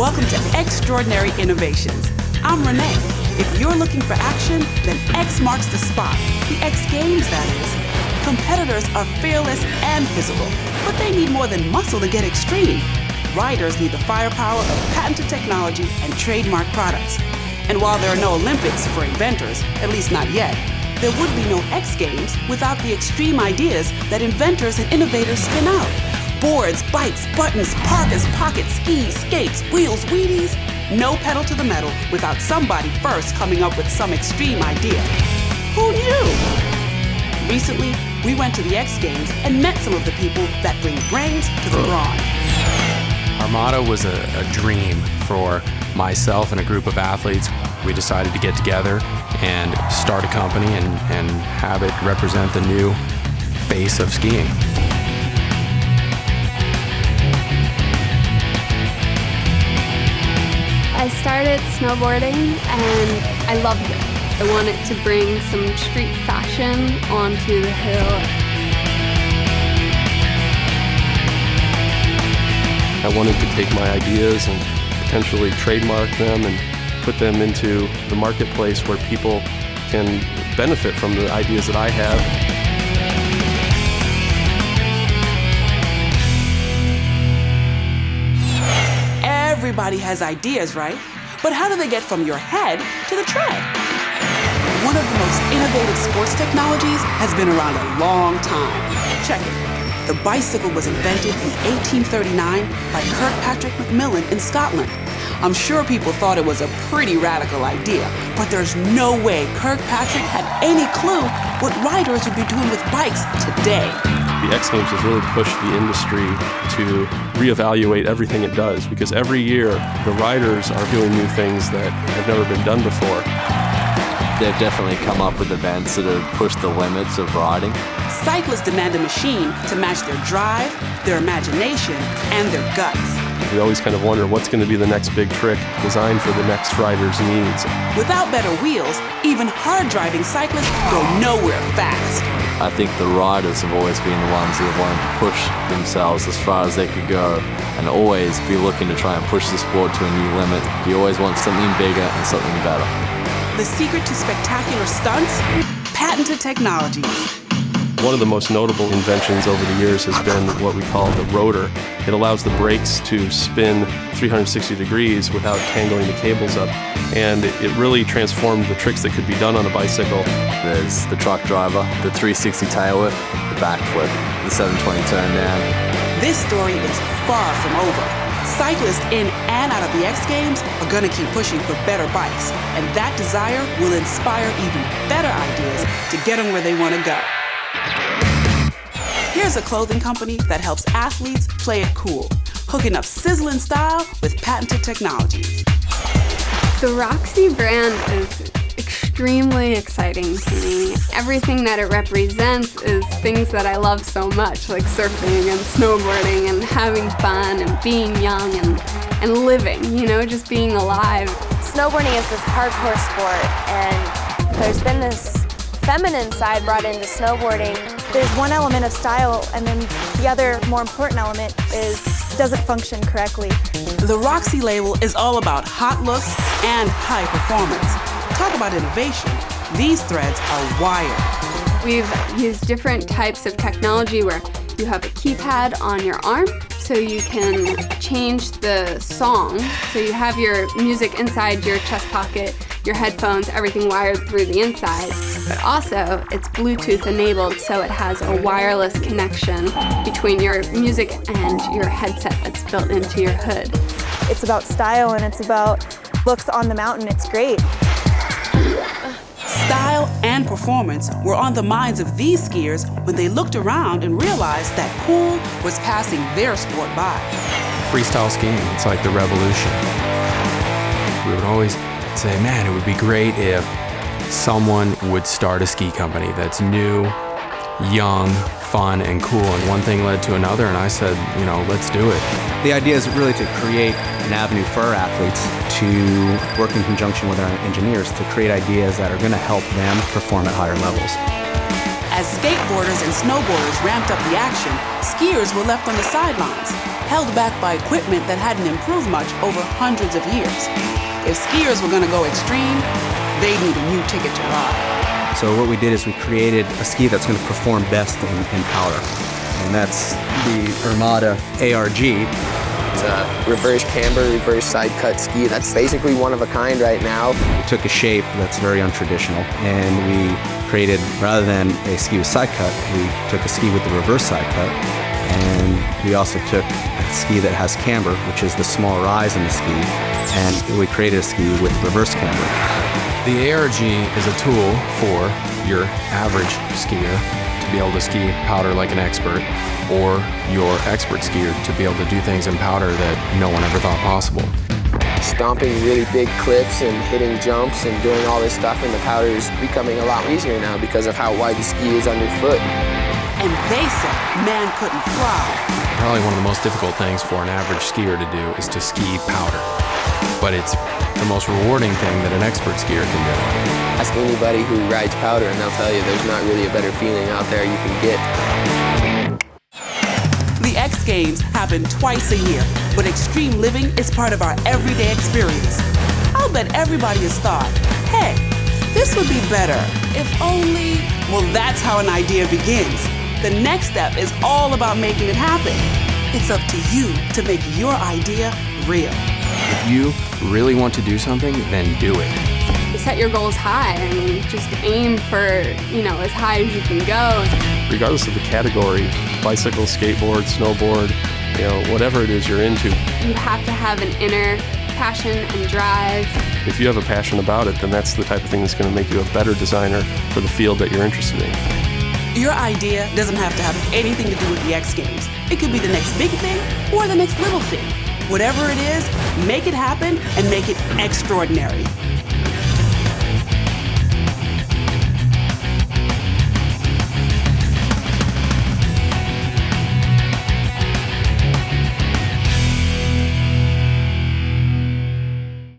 Welcome to Extraordinary Innovations. I'm Renee. If you're looking for action, then X marks the spot. The X Games, that is. Competitors are fearless and physical, but they need more than muscle to get extreme. Riders need the firepower of patented technology and trademark products. And while there are no Olympics for inventors, at least not yet, there would be no X Games without the extreme ideas that inventors and innovators spin out. Boards, bikes, buttons, parkas, pockets, skis, skates, wheels, wheelies. No pedal to the metal without somebody first coming up with some extreme idea. Who knew? Recently, we went to the X Games and met some of the people that bring brains to the brawn. Our motto was a dream for myself and a group of athletes. We decided to get together and start a company and have it represent the new face of skiing. I started snowboarding and I loved it. I wanted to bring some street fashion onto the hill. I wanted to take my ideas and potentially trademark them and put them into the marketplace where people can benefit from the ideas that I have. Everybody has ideas, right? But how do they get from your head to the tread? One of the most innovative sports technologies has been around a long time. Check it. The bicycle was invented in 1839 by Kirkpatrick Macmillan in Scotland. I'm sure people thought it was a pretty radical idea, but there's no way Kirkpatrick had any clue what riders would be doing with bikes today. The X Games has really pushed the industry to reevaluate everything it does, because every year the riders are doing new things that have never been done before. They've definitely come up with events that have pushed the limits of riding. Cyclists demand a machine to match their drive, their imagination, and their guts. We always kind of wonder what's going to be the next big trick designed for the next rider's needs. Without better wheels, even hard-driving cyclists go nowhere fast. I think the riders have always been the ones that have wanted to push themselves as far as they could go and always be looking to try and push the sport to a new limit. You always want something bigger and something better. The secret to spectacular stunts? Patented technologies. One of the most notable inventions over the years has been what we call the rotor. It allows the brakes to spin 360 degrees without tangling the cables up. And it really transformed the tricks that could be done on a bicycle. There's the truck driver, the 360 tail whip, the backflip, the 720 turn down. This story is far from over. Cyclists in and out of the X Games are going to keep pushing for better bikes. And that desire will inspire even better ideas to get them where they want to go. Here's a clothing company that helps athletes play it cool, hooking up sizzling style with patented technologies. The Roxy brand is extremely exciting to me. Everything that it represents is things that I love so much, like surfing and snowboarding and having fun and being young and living, just being alive. Snowboarding is this hardcore sport, and there's been this feminine side brought into snowboarding. There's one element of style, and then the other more important element is, does it function correctly? The Roxy label is all about hot looks and high performance. Talk about innovation. These threads are wired. We've used different types of technology where you have a keypad on your arm, so you can change the song. So you have your music inside your chest pocket, your headphones, everything wired through the inside. But also, it's Bluetooth enabled, so it has a wireless connection between your music and your headset that's built into your hood. It's about style, and it's about looks on the mountain. It's great. Style and performance were on the minds of these skiers when they looked around and realized that cool was passing their sport by. Freestyle skiing, it's like the revolution. We would always say, man, it would be great if someone would start a ski company that's new, young, fun, and cool. And one thing led to another, and I said, let's do it. The idea is really to create an avenue for our athletes to work in conjunction with our engineers to create ideas that are going to help them perform at higher levels. As skateboarders and snowboarders ramped up the action, skiers were left on the sidelines. held back by equipment that hadn't improved much over hundreds of years. If skiers were going to go extreme, they'd need a new ticket to ride. So what we did is we created a ski that's going to perform best in powder, and that's the Armada ARG. It's a reverse camber, reverse side cut ski. That's basically one of a kind right now. We took a shape that's very untraditional, and we created, rather than a ski with side cut, we took a ski with the reverse side cut, and we also took a ski that has camber, which is the small rise in the ski, and we created a ski with reverse camber. The ARG is a tool for your average skier to be able to ski powder like an expert, or your expert skier to be able to do things in powder that no one ever thought possible. Stomping really big cliffs and hitting jumps and doing all this stuff in the powder is becoming a lot easier now because of how wide the ski is underfoot. And they said man couldn't fly. Probably one of the most difficult things for an average skier to do is to ski powder. But it's the most rewarding thing that an expert skier can do. Ask anybody who rides powder and they'll tell you there's not really a better feeling out there you can get. The X Games happen twice a year, but extreme living is part of our everyday experience. I'll bet everybody has thought, hey, this would be better if only... Well, that's how an idea begins. The next step is all about making it happen. It's up to you to make your idea real. If you really want to do something, then do it. You set your goals high. I mean, just aim for, as high as you can go. Regardless of the category, bicycle, skateboard, snowboard, whatever it is you're into. You have to have an inner passion and drive. If you have a passion about it, then that's the type of thing that's going to make you a better designer for the field that you're interested in. Your idea doesn't have to have anything to do with the X Games. It could be the next big thing or the next little thing. Whatever it is, make it happen and make it extraordinary.